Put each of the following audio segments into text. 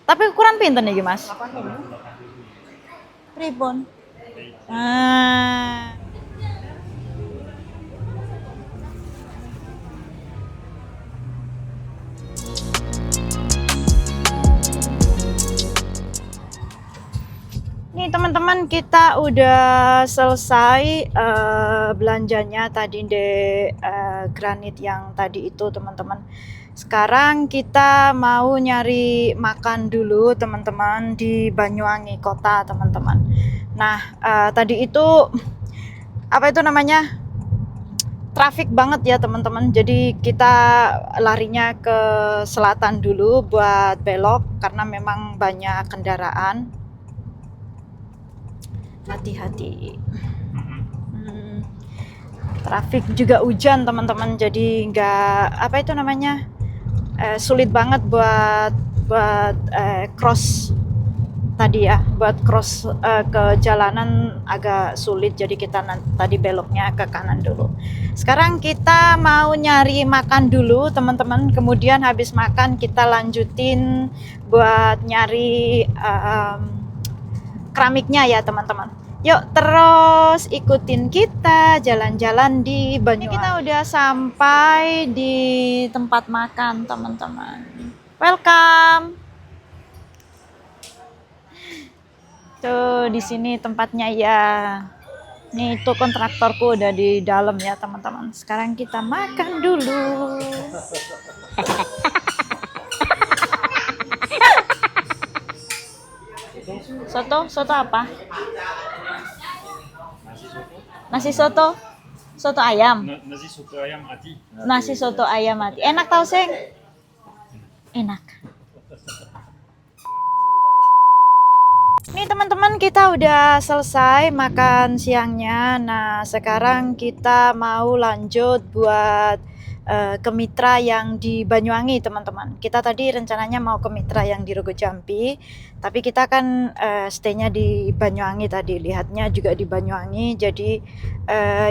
Tapi ukuran pinten iki, Mas? Pripun? Ah. Nih teman-teman, kita udah selesai belanjanya tadi di granit yang tadi itu teman-teman. Sekarang kita mau nyari makan dulu teman-teman di Banyuwangi kota teman-teman. Nah tadi itu apa itu namanya, trafik banget ya teman-teman, jadi kita larinya ke selatan dulu buat belok karena memang banyak kendaraan. Hati-hati. Trafik juga hujan teman-teman, jadi nggak apa itu namanya, sulit banget buat cross tadi ya, buat cross ke jalanan agak sulit, jadi kita tadi beloknya ke kanan dulu. Sekarang kita mau nyari makan dulu teman-teman, kemudian habis makan kita lanjutin buat nyari keramiknya ya teman-teman. Yuk terus ikutin kita jalan-jalan di Banyuwangi. Ini kita udah sampai di tempat makan teman-teman. Welcome. Tuh di sini tempatnya ya. Nih itu kontraktorku udah di dalam ya teman-teman. Sekarang kita makan dulu. Soto apa? Nasi soto. Soto ayam. Nasi soto ayam ati. Nasi soto ayam mati. Enak tau seng? Enak. Nih teman-teman, kita udah selesai makan siangnya. Nah sekarang kita mau lanjut buat ke mitra yang di Banyuwangi teman-teman. Kita tadi rencananya mau ke mitra yang di Rogo Jampi, tapi kita kan stay-nya di Banyuwangi tadi, lihatnya juga di Banyuwangi. Jadi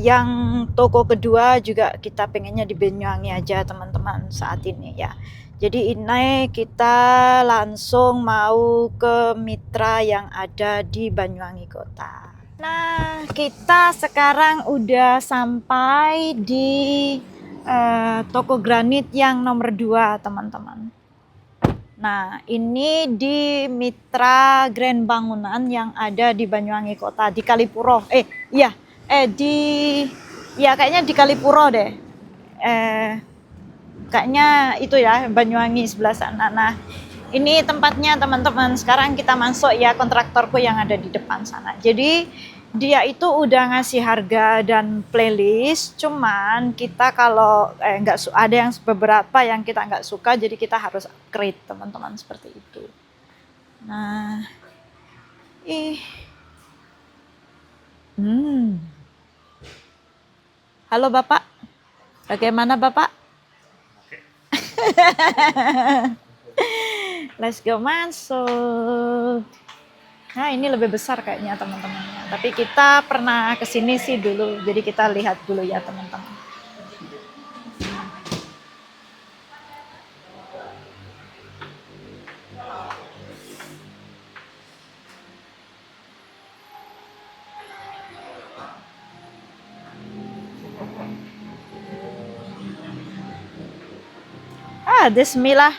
yang toko kedua juga kita pengennya di Banyuwangi aja teman-teman saat ini ya. Jadi ini kita langsung mau ke mitra yang ada di Banyuwangi kota. Nah kita sekarang udah sampai di toko granit yang nomor 2 teman-teman. Nah ini di Mitra Grand Bangunan yang ada di Banyuwangi kota, di Kalipuro. Kayaknya di Kalipuro deh. Kayaknya itu ya, Banyuwangi sebelah sana. Nah ini tempatnya teman-teman. Sekarang kita masuk ya, kontraktorku yang ada di depan sana. Jadi dia itu udah ngasih harga dan playlist, cuman kita kalau nggak ada yang beberapa yang kita nggak suka, jadi kita harus upgrade teman-teman, seperti itu. Nah halo Bapak, bagaimana Bapak? Let's go masuk. Nah ini lebih besar kayaknya teman-temannya, tapi kita pernah kesini sih dulu, jadi kita lihat dulu ya teman-teman. Bismillah.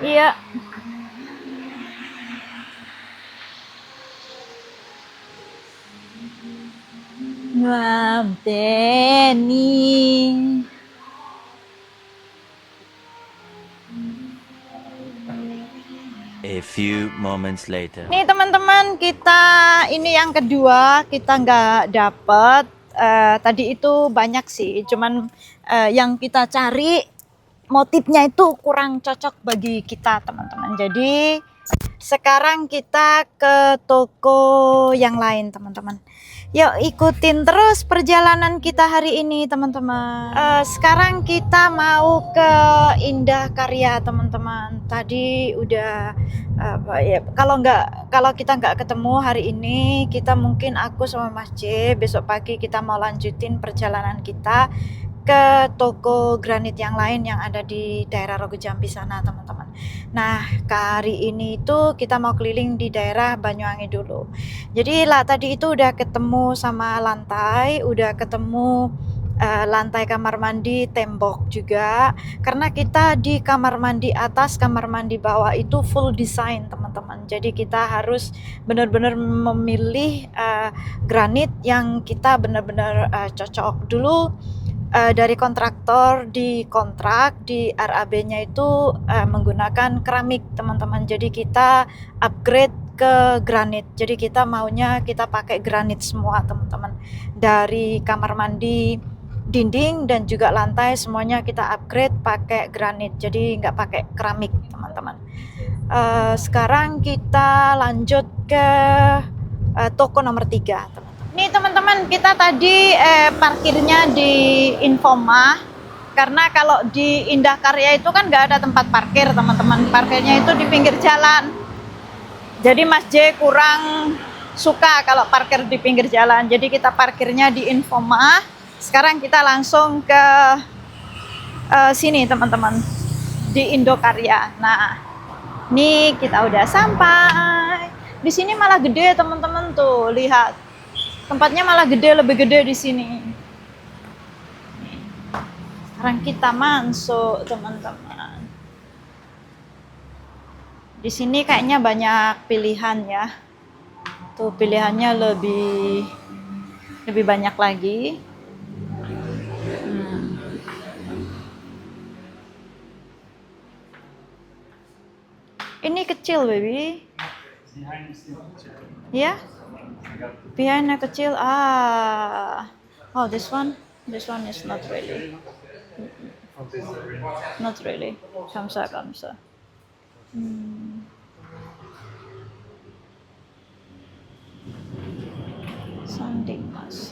Iya. Ngabdeni. A few moments later. Nih teman-teman, kita ini yang kedua, kita nggak dapet. Tadi itu banyak sih, cuman yang kita cari motifnya itu kurang cocok bagi kita teman-teman. Jadi sekarang kita ke toko yang lain teman-teman. Yuk ikutin terus perjalanan kita hari ini teman-teman. Sekarang kita mau ke Indah Karya teman-teman. Tadi udah ya, kalau kita nggak ketemu hari ini, kita mungkin aku sama Mas J besok pagi kita mau lanjutin perjalanan kita ke toko granit yang lain yang ada di daerah Rogo Jambi sana teman-teman. Nah hari ini itu kita mau keliling di daerah Banyuwangi dulu. Jadi lah tadi itu udah ketemu sama lantai, udah ketemu lantai kamar mandi, tembok juga. Karena kita di kamar mandi atas, kamar mandi bawah itu full design teman-teman. Jadi kita harus benar-benar memilih granit yang kita benar-benar cocok dulu. Dari kontraktor di kontrak di RAB-nya itu menggunakan keramik teman-teman. Jadi kita upgrade ke granit. Jadi kita maunya kita pakai granit semua teman-teman. Dari kamar mandi, dinding dan juga lantai semuanya kita upgrade pakai granit. Jadi nggak pakai keramik teman-teman. Sekarang kita lanjut ke toko nomor 3 teman-teman. Nih teman-teman, kita tadi parkirnya di Infoma. Karena kalau di Indah Karya itu kan nggak ada tempat parkir teman-teman. Parkirnya itu di pinggir jalan. Jadi Mas J kurang suka kalau parkir di pinggir jalan. Jadi kita parkirnya di Infoma. Sekarang kita langsung ke sini teman-teman, di Indokarya. Nah, ini kita udah sampai. Di sini malah gede teman-teman tuh, lihat. Tempatnya malah gede, lebih gede di sini. Sekarang kita masuk teman-teman. Di sini kayaknya banyak pilihan ya. Tuh pilihannya lebih banyak lagi. Ini kecil baby. Ya? Behind kecil. Oh this one is not really. Not really. Kamsa. Sanding mas.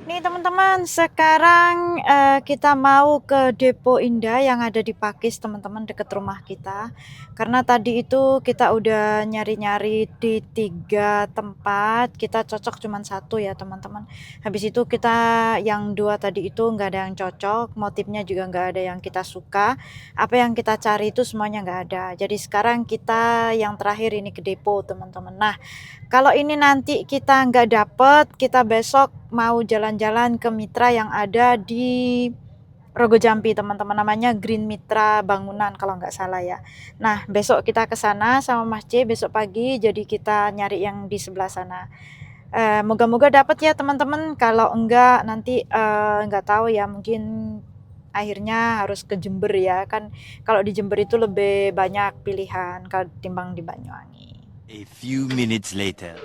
Nih teman-teman, sekarang kita mau ke Depo Indah yang ada di Pakis teman-teman, dekat rumah kita. Karena tadi itu kita udah nyari-nyari di 3 tempat, kita cocok cuman 1 ya teman-teman. Habis itu kita yang 2 tadi itu nggak ada yang cocok, motifnya juga nggak ada yang kita suka. Apa yang kita cari itu semuanya nggak ada. Jadi sekarang kita yang terakhir ini ke Depo teman-teman. Nah, kalau ini nanti kita nggak dapet, kita besok mau jalan-jalan ke mitra yang ada di Rogo Jambi teman-teman, namanya Green Mitra Bangunan kalau nggak salah ya. Nah besok kita ke sana sama Mas J besok pagi, jadi kita nyari yang di sebelah sana. Moga-moga dapat ya teman-teman. Kalau enggak nanti nggak tahu ya, mungkin akhirnya harus ke Jember ya kan. Kalau di Jember itu lebih banyak pilihan ketimbang di Banyuwangi. A few minutes later.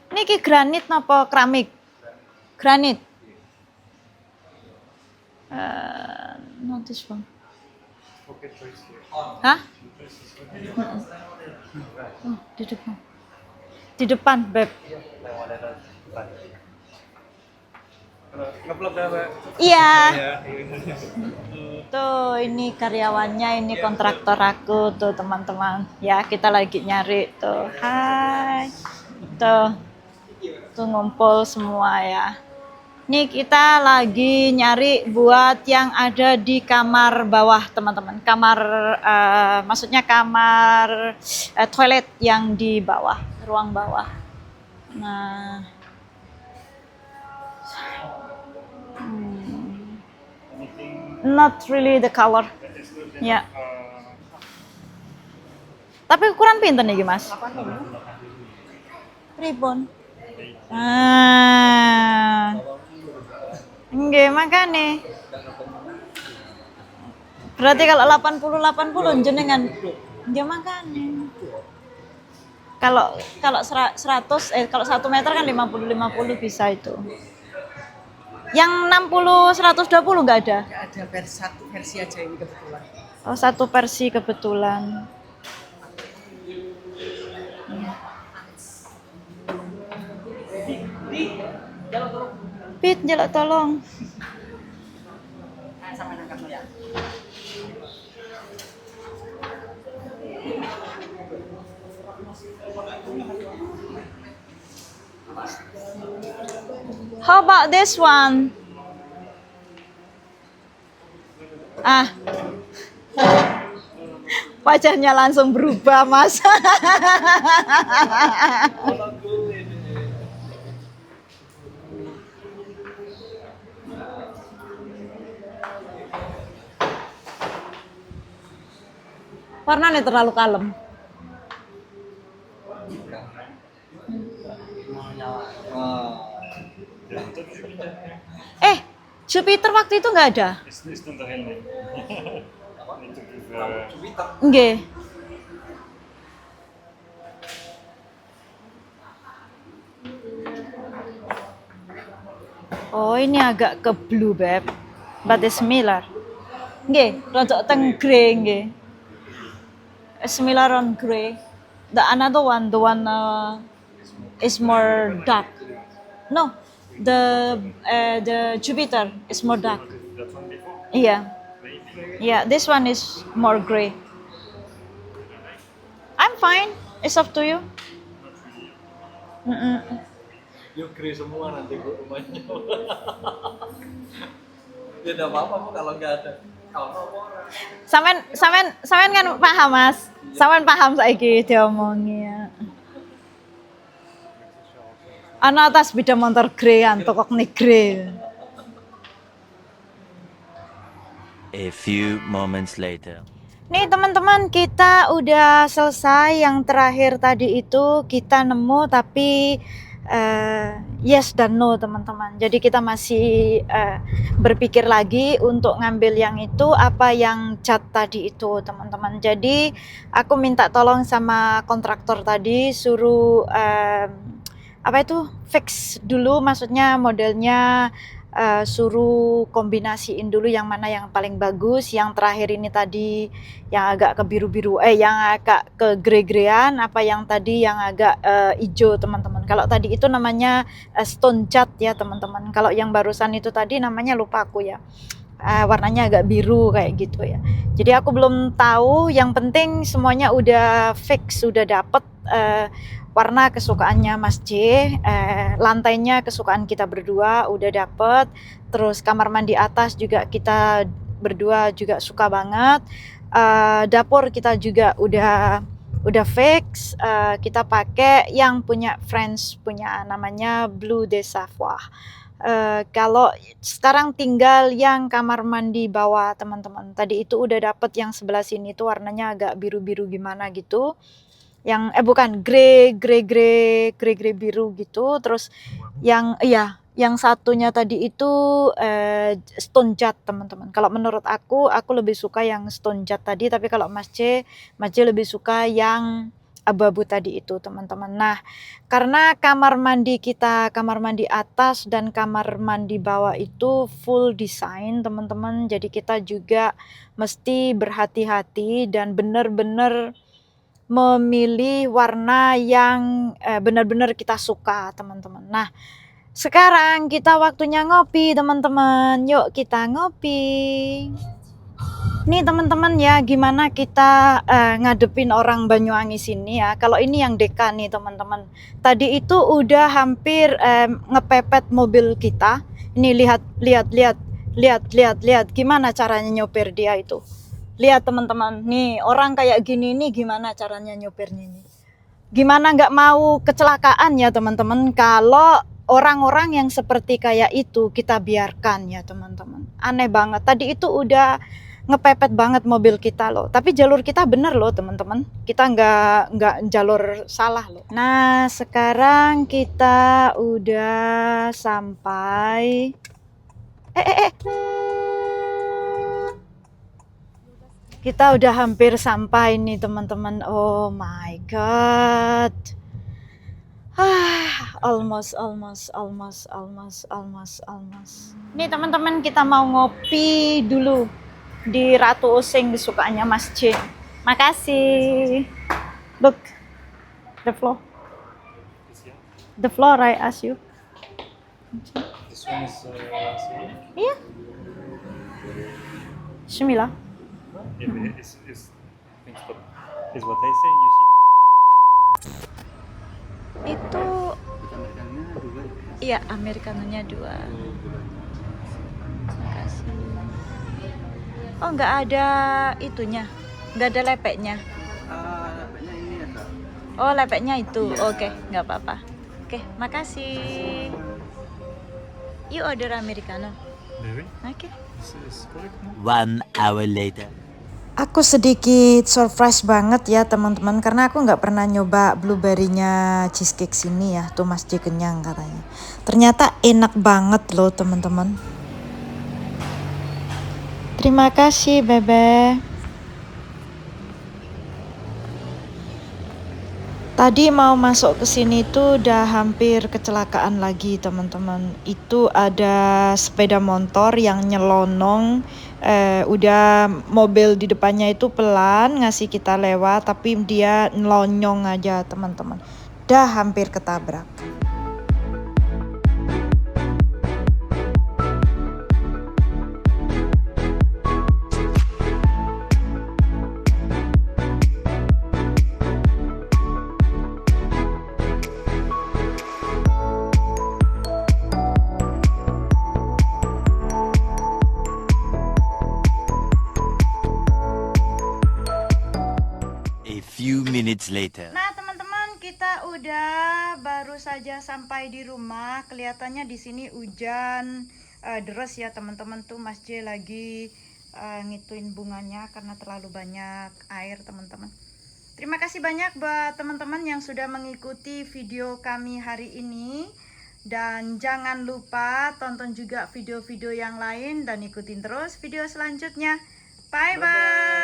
Niki granit napa keramik? Granit. Not this one. Hah? Oh, di depan. Di depan, Beb. Iya. Tuh, ini karyawannya, ini kontraktor aku tuh teman-teman. Ya, kita lagi nyari tuh. Hai. Tuh ngumpul semua ya. Nih kita lagi nyari buat yang ada di kamar bawah teman-teman. Kamar, maksudnya kamar toilet yang di bawah, ruang bawah. Nah, not really the color. Ya. Tapi ukuran pinten nih Mas? Ribbon. Nggih, makane. Berarti kalau 80 jenengan dia makan. Kalau kalau 100 kalau 1 meter kan 50 bisa itu. Yang 60 120 nggak ada. Nggak ada satu versi aja ini kebetulan. Oh, satu versi kebetulan. Pit, jaluk tolong. Sama angkat ya. How about this one? Ah. Wajahnya langsung berubah, Mas. Warnanya terlalu kalem. Jupiter waktu itu nggak ada? Nggih. Oh, ini agak ke blue, Beb. But it's similar. Nggih, rada teng grey nggih. Similar on grey. The another one, the one is more dark. No, the Jupiter is more dark. Yeah, yeah. This one is more grey. I'm fine. It's up to you. Yuk grey semua nanti Bu rumahnya. Ya enggak apa-apa Bu kalau nggak ada. Sampean kan paham, Mas. Sampean paham saiki diomongnya. Ana atas beda motor greyan tokok negre. A few moments later. Nih teman-teman, kita udah selesai. Yang terakhir tadi itu kita nemu tapi yes dan no teman-teman. Jadi kita masih berpikir lagi untuk ngambil yang itu, apa yang cat tadi itu teman-teman. Jadi aku minta tolong sama kontraktor tadi suruh apa itu fix dulu, maksudnya modelnya suruh kombinasiin dulu yang mana yang paling bagus. Yang terakhir ini tadi yang agak ke biru-biru, yang agak ke grey-greyan, apa yang tadi yang agak hijau teman-teman. Kalau tadi itu namanya stone cat ya teman-teman. Kalau yang barusan itu tadi namanya lupa aku ya. Warnanya agak biru kayak gitu ya. Jadi aku belum tahu, yang penting semuanya udah fix, sudah dapet warna kesukaannya Mas J, lantainya kesukaan kita berdua udah dapet, terus kamar mandi atas juga kita berdua juga suka banget, dapur kita juga udah fix, kita pakai yang punya Friends, punya namanya Blue de Savoie. Kalau sekarang tinggal yang kamar mandi bawah teman-teman. Tadi itu udah dapet yang sebelah sini tuh warnanya agak biru-biru gimana gitu. Yang bukan grey biru gitu. Terus yang satunya tadi itu stone cat teman-teman. Kalau menurut aku lebih suka yang stone cat tadi, tapi kalau Mas C lebih suka yang abu-abu tadi itu teman-teman. Nah, karena kamar mandi kita, kamar mandi atas dan kamar mandi bawah itu full design teman-teman, jadi kita juga mesti berhati-hati dan benar-benar memilih warna yang benar-benar kita suka teman-teman. Nah, sekarang kita waktunya ngopi teman-teman. Yuk kita ngopi. Nih teman-teman ya, gimana kita ngadepin orang Banyuwangi sini ya. Kalau ini yang deka nih teman-teman. Tadi itu udah hampir ngepepet mobil kita. Ini lihat gimana caranya nyopir dia itu. Lihat teman-teman, nih orang kayak gini nih gimana caranya nyopirnya nih. Gimana nggak mau kecelakaan ya teman-teman kalau orang-orang yang seperti kayak itu kita biarkan ya teman-teman. Aneh banget. Tadi itu udah ngepepet banget mobil kita loh, tapi jalur kita bener loh teman-teman, kita nggak jalur salah loh. Nah sekarang kita udah sampai Kita udah hampir sampai nih teman-teman. Oh my god. Almost. Nih teman-teman, kita mau ngopi dulu di Ratu Osing kesukaannya Mas J. Makasih. Look, the floor. The floor I ask you. This one is Iya. Bismillah. is what I say. You see. Itu iya, americanonya 2. Makasih. Oh, nggak ada itunya. Nggak ada lepeknya. Lepeknya ini ya kak. Oh, lepeknya itu. Iya. Oke, nggak apa-apa. Oke, makasih. You order americano. Maybe. Oke. This is correct. 1 hour later. Aku sedikit surprise banget ya teman-teman, karena aku nggak pernah nyoba blueberry-nya cheesecake sini ya. Tuh Mas J kenyang katanya. Ternyata enak banget loh teman-teman. Terima kasih Bebe. Tadi mau masuk ke sini tuh udah hampir kecelakaan lagi teman-teman. Itu ada sepeda motor yang nyelonong, udah mobil di depannya itu pelan ngasih kita lewat, tapi dia nelonyong aja teman-teman. Udah hampir ketabrak. A few minutes later. Nah teman-teman, kita udah baru saja sampai di rumah. Kelihatannya di sini hujan deras ya teman-teman. Tuh Mas J lagi ngituin bunganya karena terlalu banyak air teman-teman. Terima kasih banyak buat teman-teman yang sudah mengikuti video kami hari ini. Dan jangan lupa tonton juga video-video yang lain dan ikutin terus video selanjutnya. Bye bye.